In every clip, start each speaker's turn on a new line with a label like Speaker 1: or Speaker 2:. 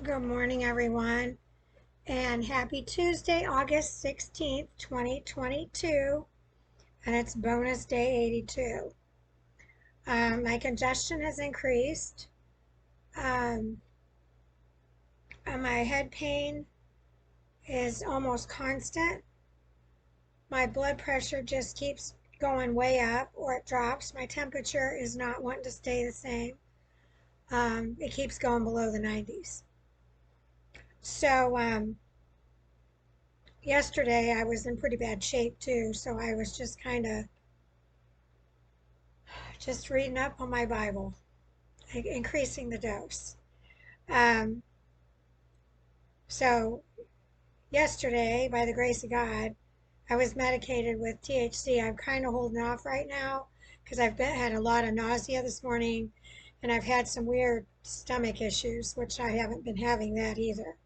Speaker 1: Good morning, everyone, and happy Tuesday, August 16th, 2022, and it's bonus day 82. My congestion has increased, um, and my head pain is almost constant. My blood pressure just keeps going way up or it drops. My temperature is not wanting to stay the same. It keeps going below the 90s. So, yesterday I was in pretty bad shape too, so I was just kind of just reading up on my Bible, increasing the dose. Um, so yesterday, by the grace of God, I was medicated with THC. I'm kind of holding off right now because had a lot of nausea this morning, and I've had some weird stomach issues, which I haven't been having that either.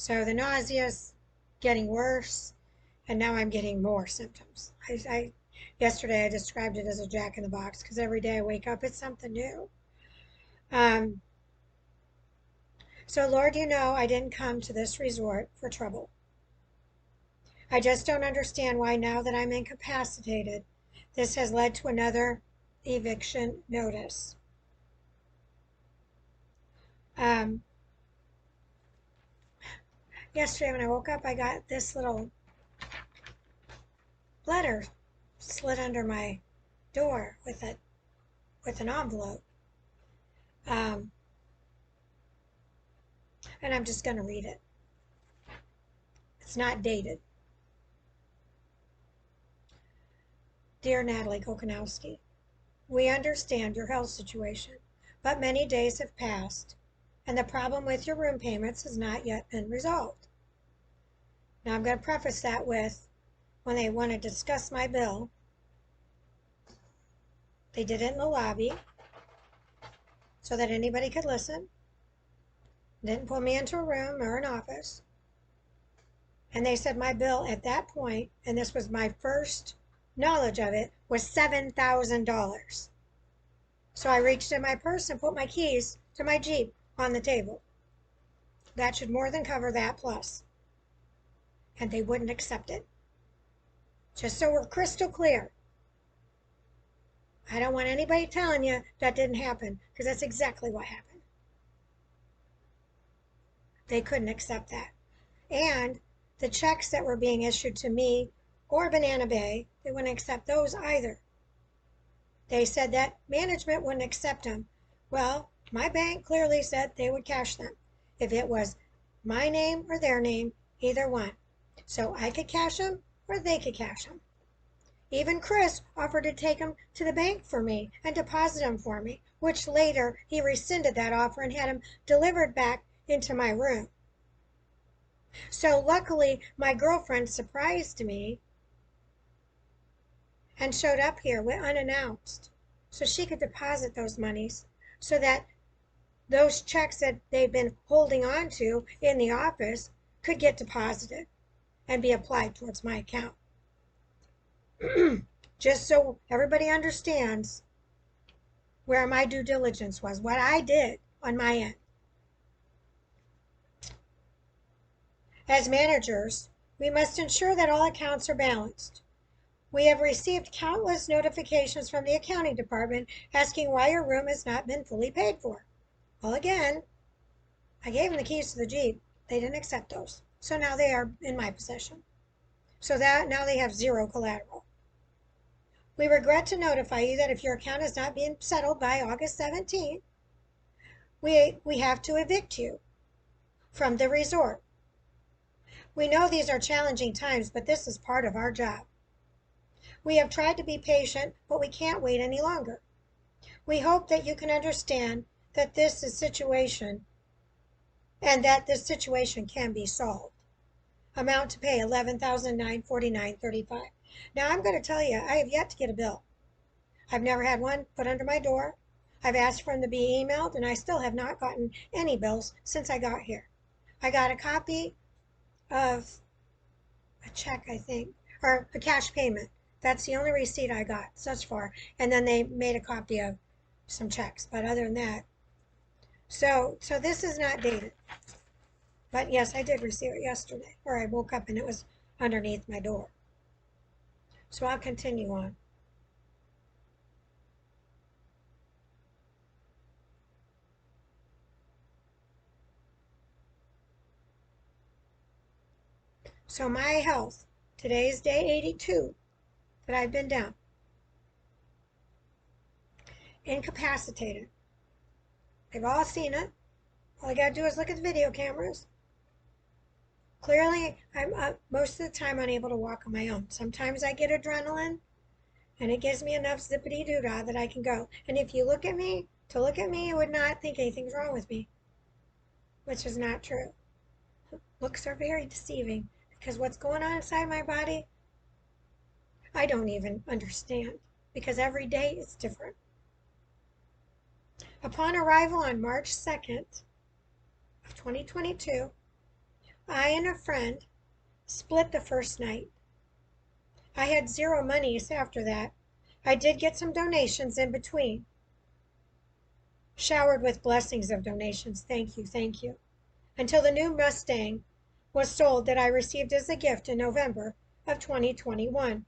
Speaker 1: So the nausea's getting worse, and now I'm getting more symptoms. Yesterday I described it as a jack in the box because every day I wake up, it's something new. Um, so Lord, you know I didn't come to this resort for trouble. I just don't understand why now that I'm incapacitated, this has led to another eviction notice. Um, Yesterday when I woke up, I got this little letter slid under my door with an envelope. Um, and I'm just going to read it. It's not dated. Dear Natalie Kokonowski, we understand your health situation, but many days have passed, and the problem with your room payments has not yet been resolved. Now I'm going to preface that with, when they want to discuss my bill, they did it in the lobby so that anybody could listen. Didn't pull me into a room or an office. And they said my bill at that point, and this was my first knowledge of it, was $7,000. So I reached in my purse and put my keys to my Jeep on the table. That should more than cover that plus. And they wouldn't accept it. Just so we're crystal clear. I don't want anybody telling you that didn't happen, because that's exactly what happened. They couldn't accept that. And the checks that were being issued to me or Banana Bay, they wouldn't accept those either. They said that management wouldn't accept them. Well, my bank clearly said they would cash them if it was my name or their name, either one. So I could cash them or they could cash them. Even Chris offered to take them to the bank for me and deposit them for me, which later he rescinded that offer and had them delivered back into my room. So luckily, my girlfriend surprised me and showed up here unannounced so she could deposit those monies so that those checks that they've been holding on to in the office could get deposited and be applied towards my account. Just so everybody understands where my due diligence was, what I did on my end. As managers, we must ensure that all accounts are balanced. We have received countless notifications from the accounting department asking why your room has not been fully paid for. Well, again, I gave them the keys to the Jeep. They didn't accept those. So now they are in my possession. So that now they have zero collateral. We regret to notify you that if your account is not being settled by August 17th, we have to evict you from the resort. We know these are challenging times, but this is part of our job. We have tried to be patient, but we can't wait any longer. We hope that you can understand that this is situation and that this situation can be solved. Amount to pay $11,949.35. Now I'm going to tell you, I have yet to get a bill. I've never had one put under my door. I've asked for them to be emailed, and I still have not gotten any bills since I got here. I got a copy of a check, I think, or a cash payment. That's the only receipt I got thus far. And then they made a copy of some checks. But other than that, so this is not dated. But yes, I did receive it yesterday, or I woke up and it was underneath my door. So I'll continue on. So my health, today is day 82 that I've been down, incapacitated. They've all seen it. All I gotta do is look at the video cameras. Clearly, I'm most of the time unable to walk on my own. Sometimes I get adrenaline, and it gives me enough zippity doo dah that I can go. And if you look at me, you would not think anything's wrong with me, which is not true. Looks are very deceiving because what's going on inside my body, I don't even understand because every day is different. Upon arrival on March 2nd of 2022, I and a friend split the first night. I had zero monies after that. I did get some donations in between. Showered with blessings of donations. Thank you, thank you. Until the new Mustang was sold that I received as a gift in November of 2021.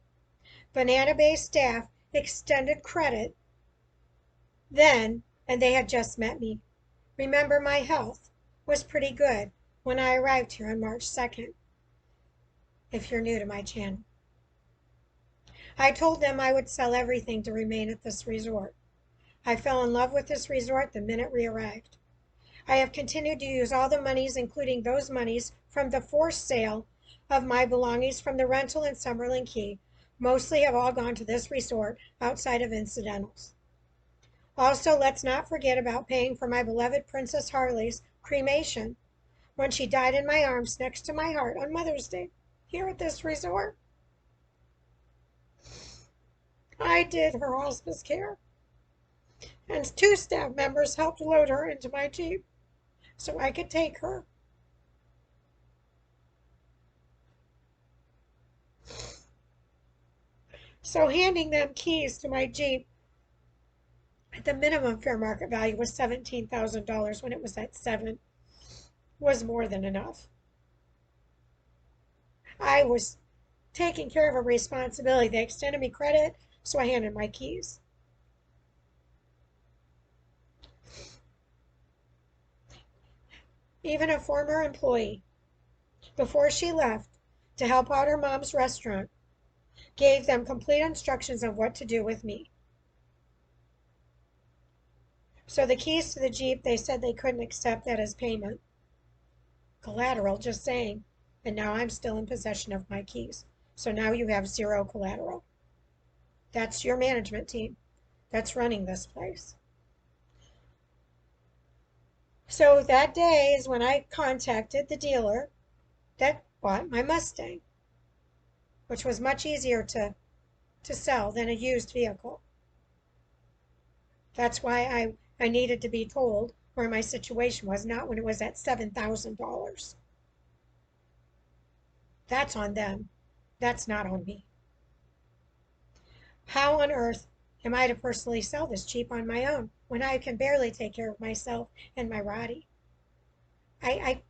Speaker 1: Banana Bay staff extended credit then, and they had just met me. Remember, my health was pretty good when I arrived here on March 2nd, if you're new to my channel. I told them I would sell everything to remain at this resort. I fell in love with this resort the minute we arrived. I have continued to use all the monies, including those monies from the forced sale of my belongings from the rental in Summerlin Key, mostly have all gone to this resort outside of incidentals. Also, let's not forget about paying for my beloved Princess Harley's cremation when she died in my arms next to my heart on Mother's Day here at this resort. I did her hospice care, and 2 staff members helped load her into my Jeep so I could take her. So handing them keys to my Jeep at the minimum fair market value was $17,000 when it was at 7 was more than enough. I was taking care of a responsibility. They extended me credit, so I handed my keys. Even a former employee, before she left to help out her mom's restaurant, gave them complete instructions of what to do with me. So the keys to the Jeep, they said they couldn't accept that as payment. Collateral, just saying. And now I'm still in possession of my keys. So now you have 0 collateral. That's your management team that's running this place. So that day is when I contacted the dealer that bought my Mustang, which was much easier to sell than a used vehicle. That's why I needed to be told where my situation was, not when it was at $7,000. That's on them. That's not on me. How on earth am I to personally sell this Jeep on my own when I can barely take care of myself and my Roddy? I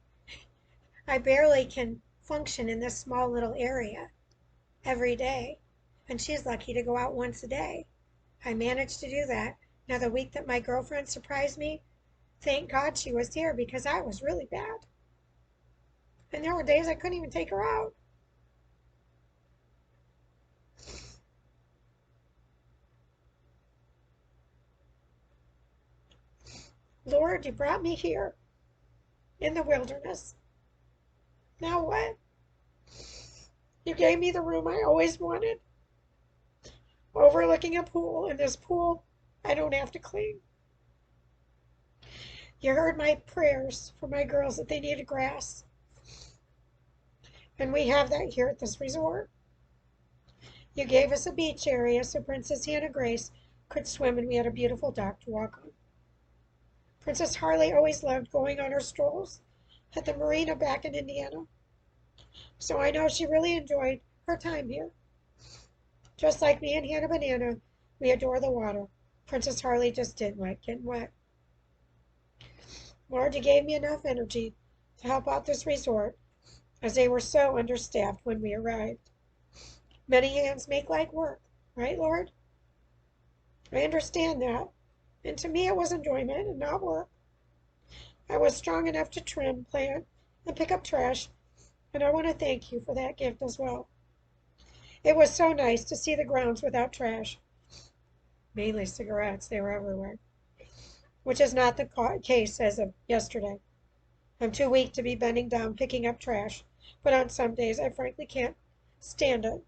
Speaker 1: barely can function in this small little area every day, and she's lucky to go out once a day. I managed to do that. Now, the week that my girlfriend surprised me, thank God she was here because I was really bad. And there were days I couldn't even take her out. Lord, you brought me here in the wilderness. Now what? You gave me the room I always wanted, overlooking a pool, and this pool I don't have to clean. You heard my prayers for my girls that they needed grass. And we have that here at this resort. You gave us a beach area so Princess Hannah Grace could swim, and we had a beautiful dock to walk on. Princess Harley always loved going on her strolls at the marina back in Indiana. So I know she really enjoyed her time here. Just like me and Hannah Banana, we adore the water. Princess Harley just didn't like getting wet. Lord, you gave me enough energy to help out this resort, as they were so understaffed when we arrived. Many hands make light work, right, Lord? I understand that, and to me it was enjoyment and not work. I was strong enough to trim, plant, and pick up trash, and I want to thank you for that gift as well. It was so nice to see the grounds without trash, mainly cigarettes, they were everywhere, which is not the case as of yesterday. I'm too weak to be bending down picking up trash, but on some days I frankly can't stand it,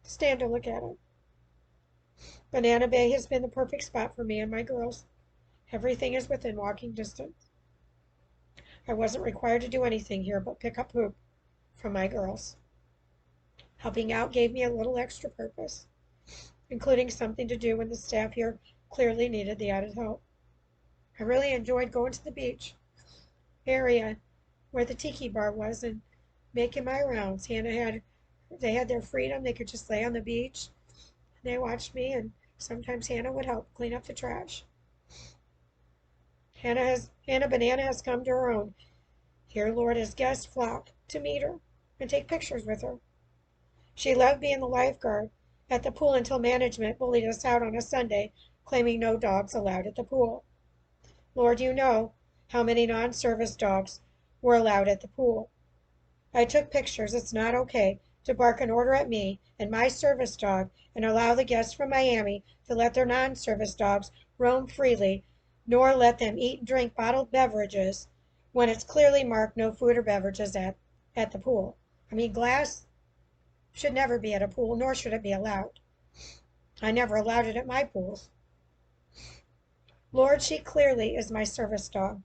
Speaker 1: stand to look at it. Banana Bay has been the perfect spot for me and my girls. Everything is within walking distance. I wasn't required to do anything here but pick up poop from my girls. Helping out gave me a little extra purpose, including something to do when the staff here clearly needed the added help. I really enjoyed going to the beach area where the tiki bar was and making my rounds. They had their freedom. They could just lay on the beach. They watched me, and sometimes Hannah would help clean up the trash. Hannah Banana has come to her own. Here, Lord, as guests flock to meet her and take pictures with her. She loved being the lifeguard at the pool until management bullied us out on a Sunday, claiming no dogs allowed at the pool. Lord, you know how many non-service dogs were allowed at the pool. I took pictures. It's not okay to bark an order at me and my service dog and allow the guests from Miami to let their non-service dogs roam freely, nor let them eat and drink bottled beverages when it's clearly marked no food or beverages at the pool. I mean, glass should never be at a pool, nor should it be allowed. I never allowed it at my pools. Lord, she clearly is my service dog.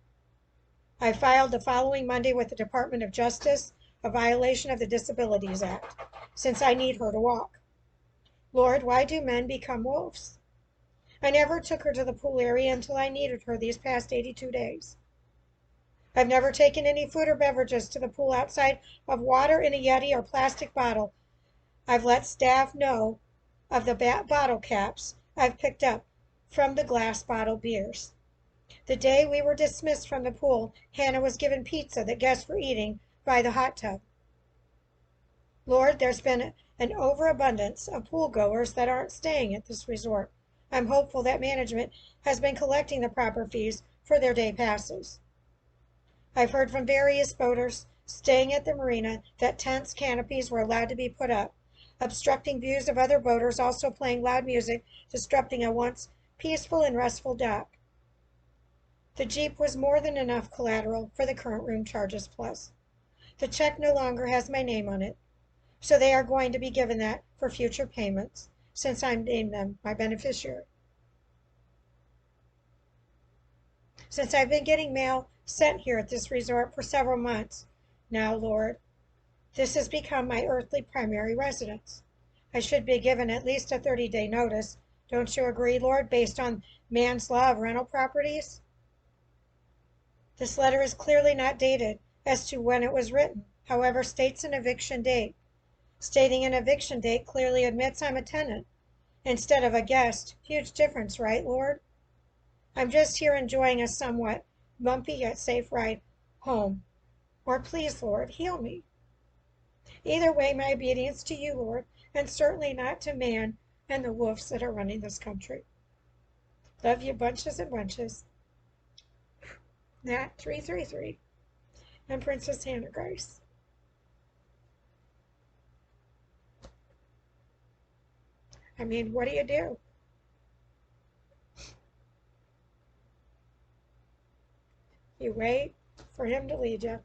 Speaker 1: I filed the following Monday with the Department of Justice a violation of the Disabilities Act, since I need her to walk. Lord, why do men become wolves? I never took her to the pool area until I needed her these past 82 days. I've never taken any food or beverages to the pool outside of water in a Yeti or plastic bottle. I've let staff know of the bottle caps I've picked up from the glass bottle beers. The day we were dismissed from the pool, Hannah was given pizza that guests were eating by the hot tub. Lord, there's been an overabundance of pool goers that aren't staying at this resort. I'm hopeful that management has been collecting the proper fees for their day passes. I've heard from various boaters staying at the marina that tents, canopies were allowed to be put up, obstructing views of other boaters also playing loud music, disrupting a once peaceful and restful dock. The Jeep was more than enough collateral for the current room charges plus. The check no longer has my name on it, so they are going to be given that for future payments, since I'm named them my beneficiary. Since I've been getting mail sent here at this resort for several months now, Lord, this has become my earthly primary residence. I should be given at least a 30-day notice. Don't you agree, Lord, based on man's law of rental properties? This letter is clearly not dated as to when it was written, however, states an eviction date. Stating an eviction date clearly admits I'm a tenant instead of a guest. Huge difference, right, Lord? I'm just here enjoying a somewhat bumpy yet safe ride home. Or please, Lord, heal me. Either way, my obedience to you, Lord, and certainly not to man and the wolves that are running this country. Love you bunches and bunches. Nat 333 and Princess Hannah Grace. I mean, what do you do? You wait for him to lead you.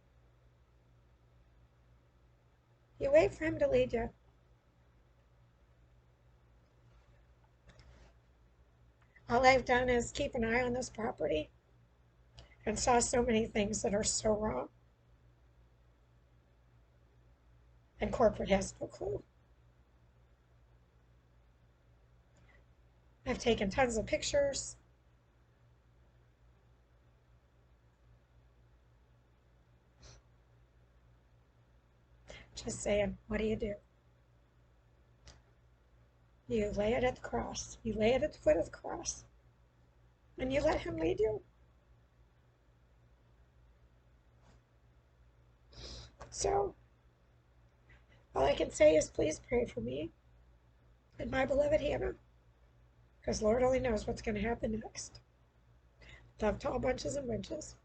Speaker 1: You wait for him to lead you. All I've done is keep an eye on this property and saw so many things that are so wrong. And corporate has no clue. I've taken tons of pictures. Just saying, what do? You lay it at the cross. You lay it at the foot of the cross. And you let him lead you. So, all I can say is please pray for me and my beloved Hannah, because Lord only knows what's going to happen next. Love to all bunches and bunches.